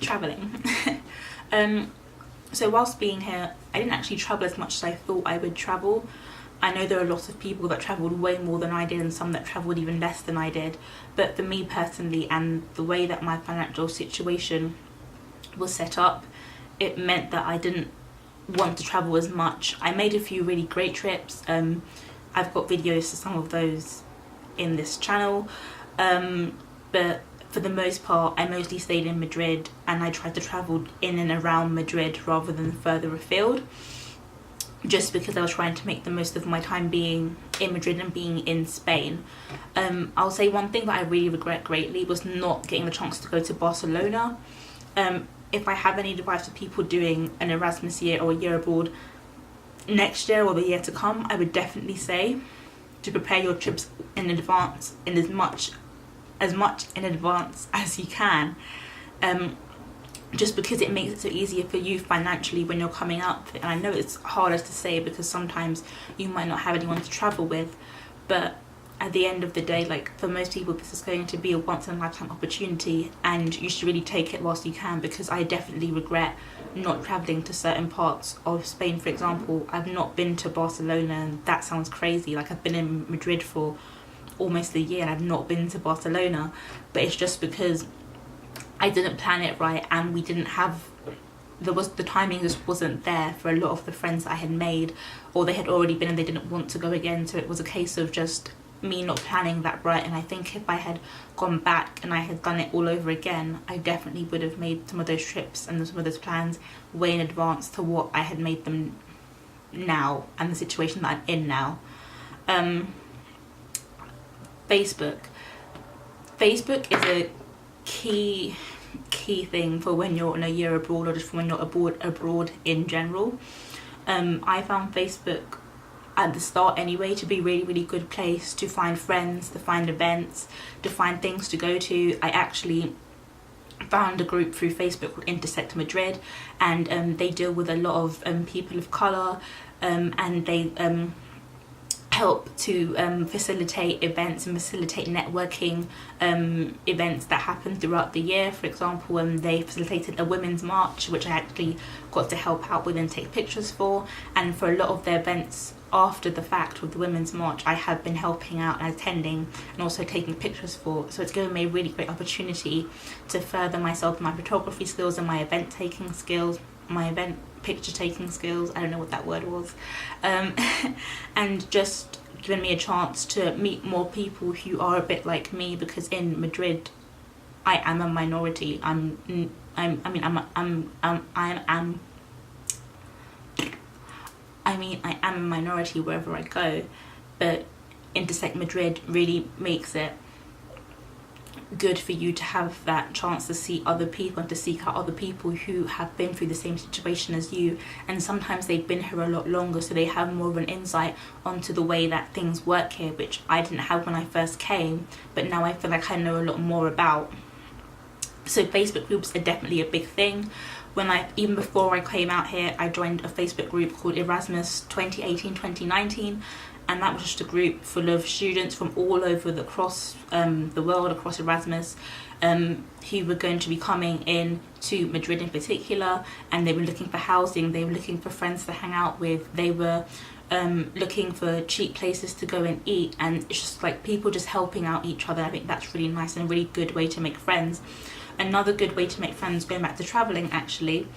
traveling. So whilst being here, I didn't actually travel as much as I thought I would travel. I know there are lots of people that travelled way more than I did and some that travelled even less than I did. But for me personally, and the way that my financial situation was set up, it meant that I didn't want to travel as much. I made a few really great trips. I've got videos of some of those in this channel. But for the most part, I mostly stayed in Madrid, and I tried to travel in and around Madrid rather than further afield, just because I was trying to make the most of my time being in Madrid and being in Spain. I'll say one thing that I really regret greatly was not getting the chance to go to Barcelona. If I have any advice for people doing an Erasmus year or a year abroad next year or the year to come, I would definitely say to prepare your trips in advance, in as much in advance as you can, just because it makes it so easier for you financially when you're coming up. And I know it's harder to say because sometimes you might not have anyone to travel with, but at the end of the day, like, for most people this is going to be a once in a lifetime opportunity, and you should really take it whilst you can, because I definitely regret not travelling to certain parts of Spain. For example, I've not been to Barcelona, and that sounds crazy. Like, I've been in Madrid for almost a year and I've not been to Barcelona, but it's just because I didn't plan it right, and we didn't have the timing just wasn't there for a lot of the friends that I had made, or they had already been and they didn't want to go again. So it was a case of just me not planning that right. And I think if I had gone back and I had done it all over again, I definitely would have made some of those trips and some of those plans way in advance to what I had made them now and the situation that I'm in now. Facebook is a key thing for when you're on a year abroad, or just for when you're abroad in general. I found Facebook at the start anyway to be a really good place to find friends, to find events, to find things to go to. I actually found a group through Facebook called Intersect Madrid, and they deal with a lot of people of colour, and they help to facilitate events and facilitate networking events that happen throughout the year. For example, they facilitated a women's march, which I actually got to help out with and take pictures for. And for a lot of their events after the fact with the women's march, I have been helping out and attending and also taking pictures for. So it's given me a really great opportunity to further myself, my photography skills and my event taking skills, my event picture taking skills, I don't know what that word was, and just given me a chance to meet more people who are a bit like me, because in Madrid I am a minority. I am a minority wherever I go, but Intersect Madrid really makes it good for you to have that chance to see other people and to seek out other people who have been through the same situation as you, and sometimes they've been here a lot longer, so they have more of an insight onto the way that things work here, which I didn't have when I first came, but now I feel like I know a lot more about. So Facebook groups are definitely a big thing. Even before I came out here, I joined a Facebook group called Erasmus 2018-2019, and that was just a group full of students from all over across the world, across Erasmus, who were going to be coming in to Madrid in particular, and they were looking for housing, they were looking for friends to hang out with, they were looking for cheap places to go and eat, and it's just like people just helping out each other. I think that's really nice and a really good way to make friends. Another good way to make friends, going back to travelling actually,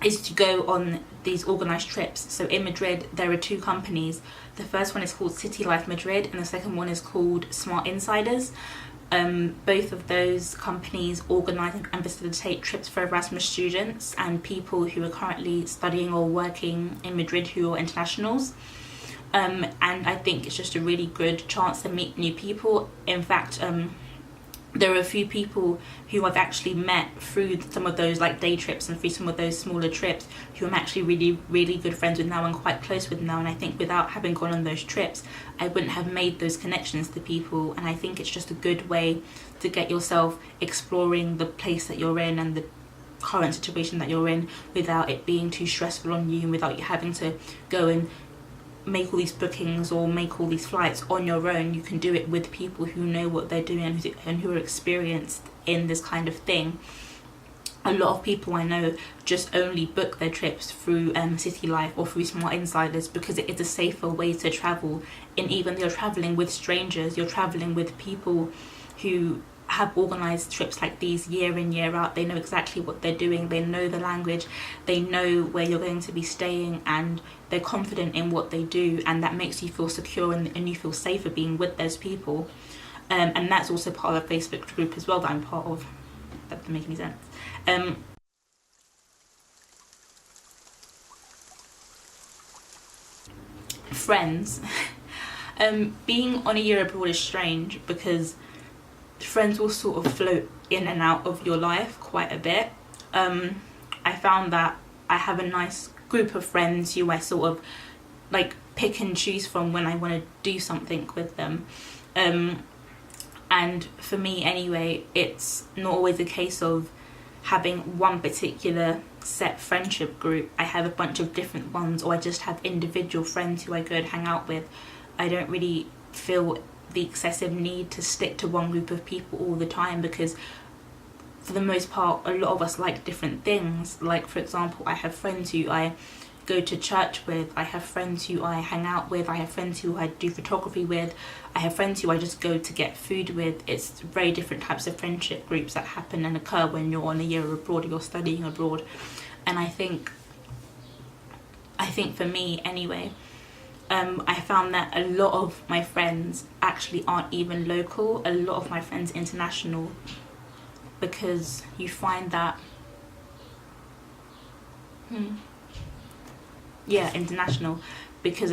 is to go on these organised trips. So in Madrid there are two companies. The first one is called City Life Madrid and the second one is called Smart Insiders. Both of those companies organise and facilitate trips for Erasmus students and people who are currently studying or working in Madrid who are internationals. And I think it's just a really good chance to meet new people. In fact, there are a few people who I've actually met through some of those like day trips and through some of those smaller trips who I'm actually really good friends with now and quite close with now. And I think without having gone on those trips, I wouldn't have made those connections to people. And I think it's just a good way to get yourself exploring the place that you're in and the current situation that you're in without it being too stressful on you and without you having to go and make all these bookings or make all these flights on your own. You can do it with people who know what they're doing and who are experienced in this kind of thing. a lot of people I know just only book their trips through City Life or through Smart Insiders because it is a safer way to travel. And even though you're traveling with strangers, you're traveling with people who have organised trips like these year in, year out. They know exactly what they're doing, they know the language, they know where you're going to be staying, and they're confident in what they do, and that makes you feel secure, and you feel safer being with those people. And that's also part of the Facebook group as well that I'm part of. That doesn't make any sense. Friends. Being on a year abroad is strange because friends will sort of float in and out of your life quite a bit. I found that I have a nice group of friends who I sort of like pick and choose from when I want to do something with them. And for me anyway, it's not always a case of having one particular set friendship group. I have a bunch of different ones, or I just have individual friends who I go and hang out with. I don't really feel the excessive need to stick to one group of people all the time, because for the most part a lot of us like different things. Like, for example, I have friends who I go to church with, I have friends who I hang out with, I have friends who I do photography with, I have friends who I just go to get food with. It's very different types of friendship groups that happen and occur when you're on a year abroad or you're studying abroad. And I think for me anyway, I found that a lot of my friends actually aren't even local. A lot of my friends are international, because you find that international, because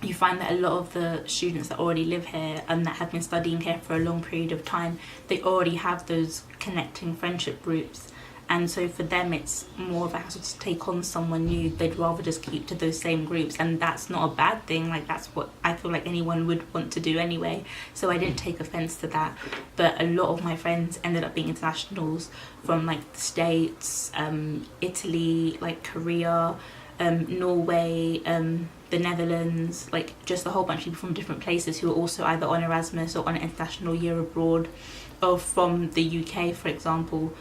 you find that a lot of the students that already live here and that have been studying here for a long period of time, they already have those connecting friendship groups. And so for them it's more of a hassle to take on someone new. They'd rather just keep to those same groups, and that's not a bad thing. Like, that's what I feel like anyone would want to do anyway, so I didn't take offence to that. But a lot of my friends ended up being internationals from like the States, Italy, like Korea, Norway, the Netherlands, like just a whole bunch of people from different places who are also either on Erasmus or on an international year abroad, or from the UK, for example.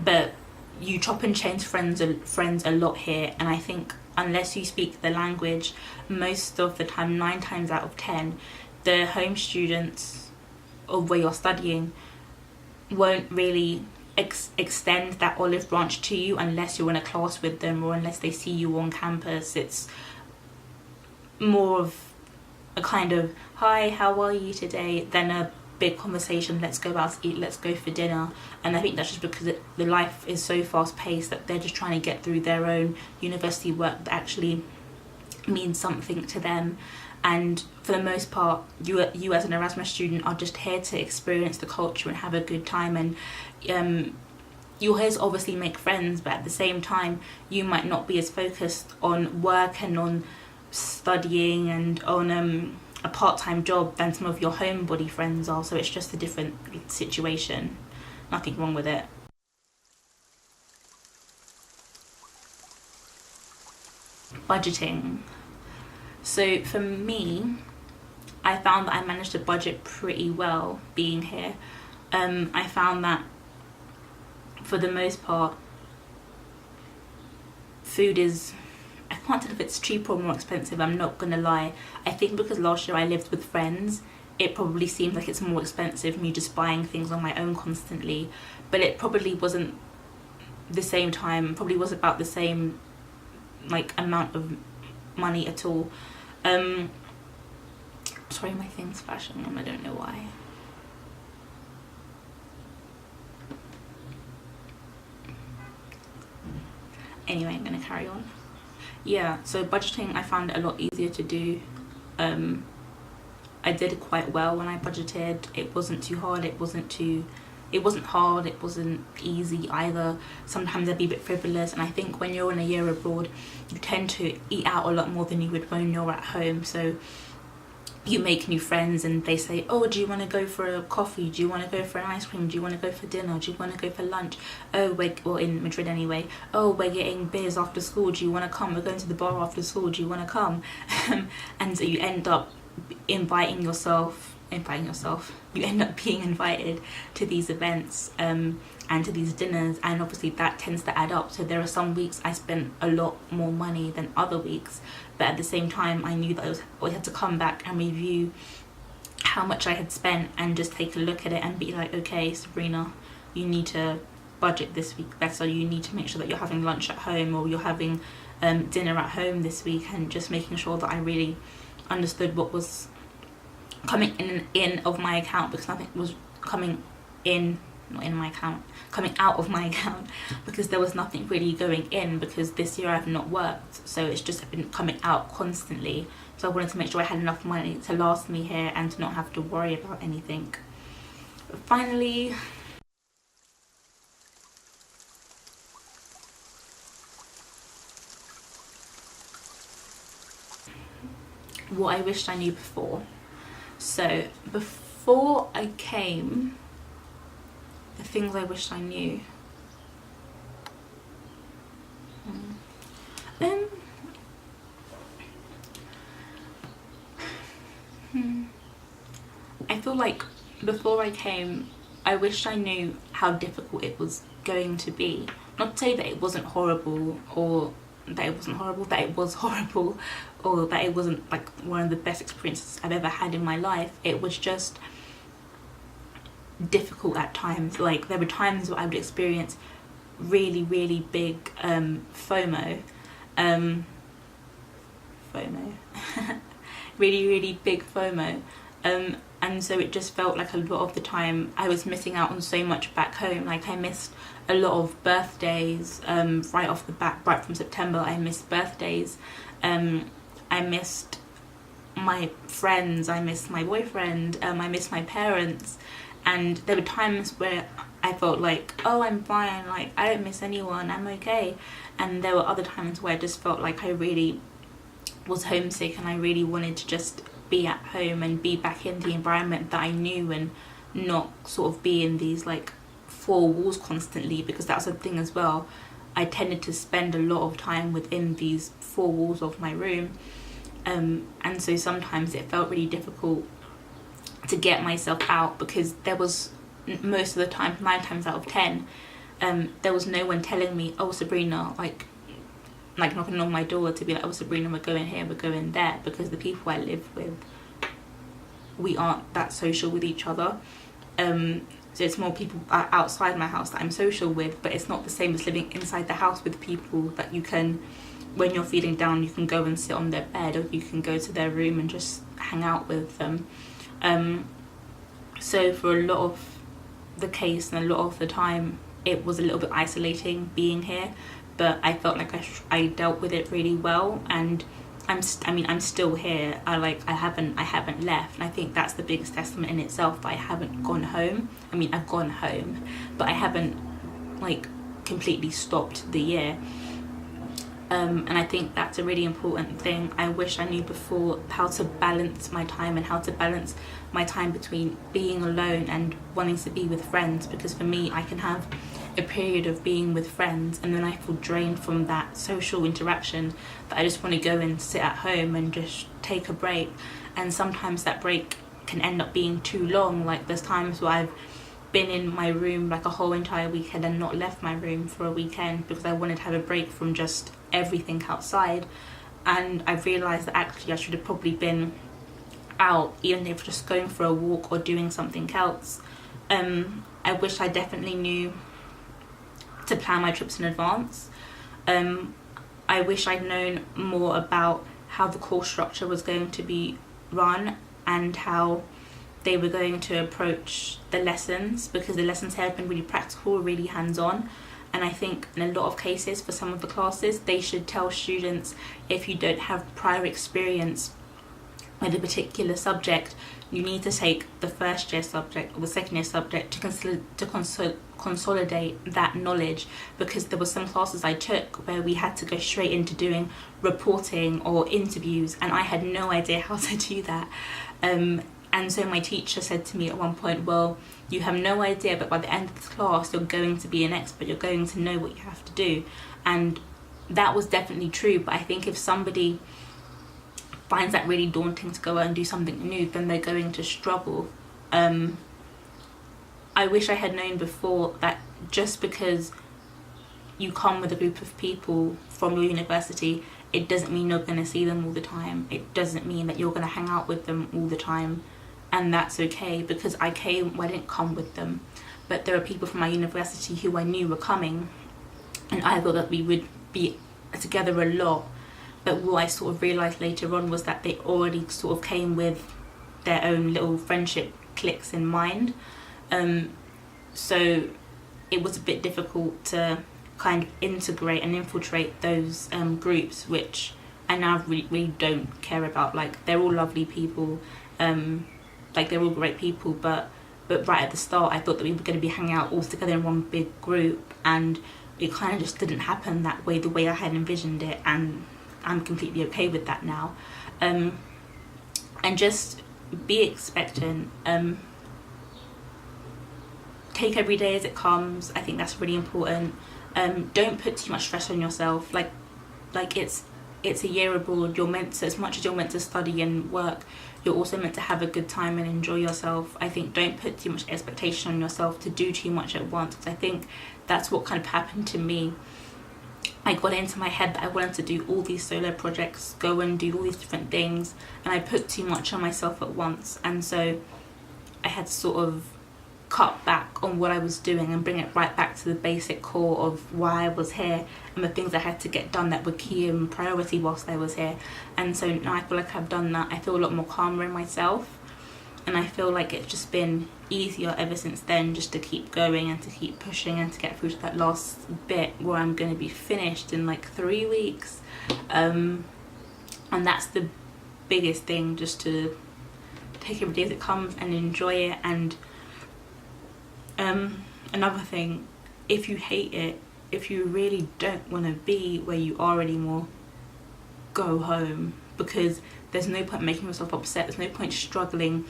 But you chop and change friends a lot here, and I think unless you speak the language, most of the time, 9 times out of 10, the home students of where you're studying won't really extend that olive branch to you unless you're in a class with them, or unless they see you on campus. It's more of a kind of, hi, how are you today, than a big conversation, let's go out to eat, let's go for dinner. And I think that's just because the life is so fast paced that they're just trying to get through their own university work that actually means something to them. And for the most part, you as an Erasmus student are just here to experience the culture and have a good time. And you're here to obviously make friends, but at the same time you might not be as focused on work and on studying and on a part-time job than some of your homebody friends are. So it's just a different situation. Nothing wrong with it. Budgeting. So for me, I found that I managed to budget pretty well being here. I found that for the most part, food is, I can't tell if it's cheaper or more expensive, I'm not gonna lie. I think because last year I lived with friends, it probably seems like it's more expensive, me just buying things on my own constantly. But it probably wasn't the same time, probably was about the same like amount of money at all. Sorry, my thing's flashing and I don't know why. Anyway, I'm gonna carry on. Yeah, so budgeting I found it a lot easier to do. I did quite well when I budgeted. It wasn't too hard, it wasn't hard, it wasn't easy either. Sometimes I'd be a bit frivolous, and I think when you're on a year abroad you tend to eat out a lot more than you would when you're at home. So you make new friends and they say, oh, do you want to go for a coffee, do you want to go for an ice cream, do you want to go for dinner, do you want to go for lunch, oh, or in Madrid anyway, oh, we're getting beers after school, do you want to come, we're going to the bar after school, do you want to come? And so you end up inviting yourself inviting yourself, you end up being invited to these events and to these dinners, and obviously that tends to add up. So there are some weeks I spent a lot more money than other weeks, but at the same time I knew that I always had to come back and review how much I had spent and just take a look at it and be like, okay, Sabrina, you need to budget this week better, you need to make sure that you're having lunch at home, or you're having dinner at home this week, and just making sure that I really understood what was coming in of my account, because nothing was coming in, not in my account, coming out of my account, because there was nothing really going in, because this year I've not worked, so it's just been coming out constantly. So I wanted to make sure I had enough money to last me here and to not have to worry about anything. But finally, what I wished I knew before. So before I came, the things I wished I knew. I feel like before I came, I wished I knew how difficult it was going to be. Not to say that it wasn't horrible, or that it wasn't horrible, that it was horrible, or that it wasn't like one of the best experiences I've ever had in my life. It was just difficult at times. Like, there were times where I would experience really, really big FOMO. Really, really big FOMO. And so it just felt like a lot of the time I was missing out on so much back home. Like, I missed a lot of birthdays right off the bat. Right from September, I missed birthdays. I missed my friends, I missed my boyfriend, I missed my parents. And there were times where I felt like, oh, I'm fine, like, I don't miss anyone, I'm okay. And there were other times where I just felt like I really was homesick, and I really wanted to just be at home and be back in the environment that I knew, and not sort of be in these like four walls constantly, because that's the thing as well. I tended to spend a lot of time within these four walls of my room, and so sometimes it felt really difficult to get myself out, because there was, most of the time, 9 times out of 10, there was no one telling me, oh, Sabrina, like knocking on my door to be like, oh, Sabrina, we're going here, we're going there, because the people I live with, we aren't that social with each other. So it's more people outside my house that I'm social with, but it's not the same as living inside the house with people that you can, when you're feeling down, you can go and sit on their bed, or you can go to their room and just hang out with them. So for a lot of the case and a lot of the time, it was a little bit isolating being here, but I felt like I dealt with it really well, and I'm still here. I haven't left, and I think that's the biggest testament in itself, that I haven't gone home. I mean, I've gone home, but I haven't like completely stopped the year. And I think that's a really important thing. I wish I knew before how to balance my time, and how to balance my time between being alone and wanting to be with friends, because for me, I can have a period of being with friends and then I feel drained from that social interaction, that I just want to go and sit at home and just take a break. And sometimes that break can end up being too long. Like, there's times where I've been in my room like a whole entire weekend and not left my room for a weekend, because I wanted to have a break from just everything outside. And I realised that actually I should have probably been out, even if just going for a walk or doing something else. I wish I definitely knew to plan my trips in advance. I wish I'd known more about how the course structure was going to be run, and how they were going to approach the lessons, because the lessons here have been really practical, really hands-on. And I think in a lot of cases, for some of the classes, they should tell students, if you don't have prior experience with a particular subject, you need to take the first year subject or the second year subject to consolidate that knowledge. Because there were some classes I took where we had to go straight into doing reporting or interviews, and I had no idea how to do that. And so my teacher said to me at one point, well, you have no idea, but by the end of this class, you're going to be an expert, you're going to know what you have to do. And that was definitely true, but I think if somebody finds that really daunting to go out and do something new, then they're going to struggle. I wish I had known before that just because you come with a group of people from your university, it doesn't mean you're going to see them all the time. It doesn't mean that you're going to hang out with them all the time, and that's okay, because I didn't come with them, but there are people from my university who I knew were coming, and I thought that we would be together a lot. But what I sort of realised later on was that they already sort of came with their own little friendship cliques in mind. So it was a bit difficult to kind of integrate and infiltrate those groups, which I now really don't care about. Like, they're all lovely people, like they're all great people, but right at the start I thought that we were going to be hanging out all together in one big group, and it kind of just didn't happen that way, the way I had envisioned it, and I'm completely okay with that now. And just be expectant. Take every day as it comes. I think that's really important. Don't put too much stress on yourself. Like it's a year abroad. You're meant to, as much as you're meant to study and work, you're also meant to have a good time and enjoy yourself. I think don't put too much expectation on yourself to do too much at once, because I think that's what kind of happened to me. I got into my head that I wanted to do all these solo projects, go and do all these different things, and I put too much on myself at once, and so I had to sort of cut back on what I was doing and bring it right back to the basic core of why I was here and the things I had to get done that were key and priority whilst I was here. And so now I feel like I've done that. I feel a lot more calmer in myself, and I feel like it's just been easier ever since then, just to keep going and to keep pushing and to get through to that last bit where I'm going to be finished in like 3 weeks. And that's the biggest thing, just to take every day as it comes and enjoy it. And another thing, if you hate it, if you really don't want to be where you are anymore, go home, because there's no point making yourself upset. There's no point struggling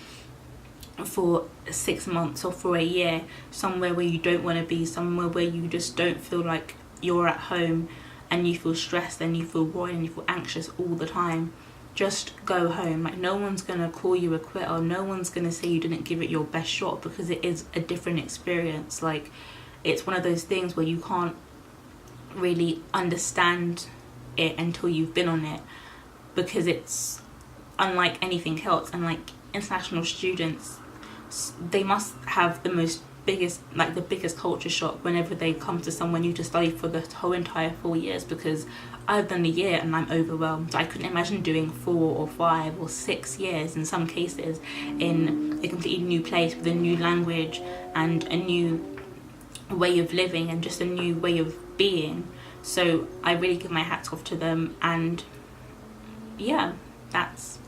for 6 months or for a year somewhere where you don't want to be, somewhere where you just don't feel like you're at home, and you feel stressed and you feel worried and you feel anxious all the time. Just go home. Like, no one's gonna call you a quitter, no one's gonna say you didn't give it your best shot, because it is a different experience. Like, it's one of those things where you can't really understand it until you've been on it, because it's unlike anything else. And like, international students, they must have the biggest culture shock whenever they come to somewhere new to study for the whole entire 4 years, because I've done a year and I'm overwhelmed. I couldn't imagine doing 4 or 5 or 6 years in some cases in a completely new place with a new language and a new way of living and just a new way of being. So I really give my hats off to them, and yeah, that's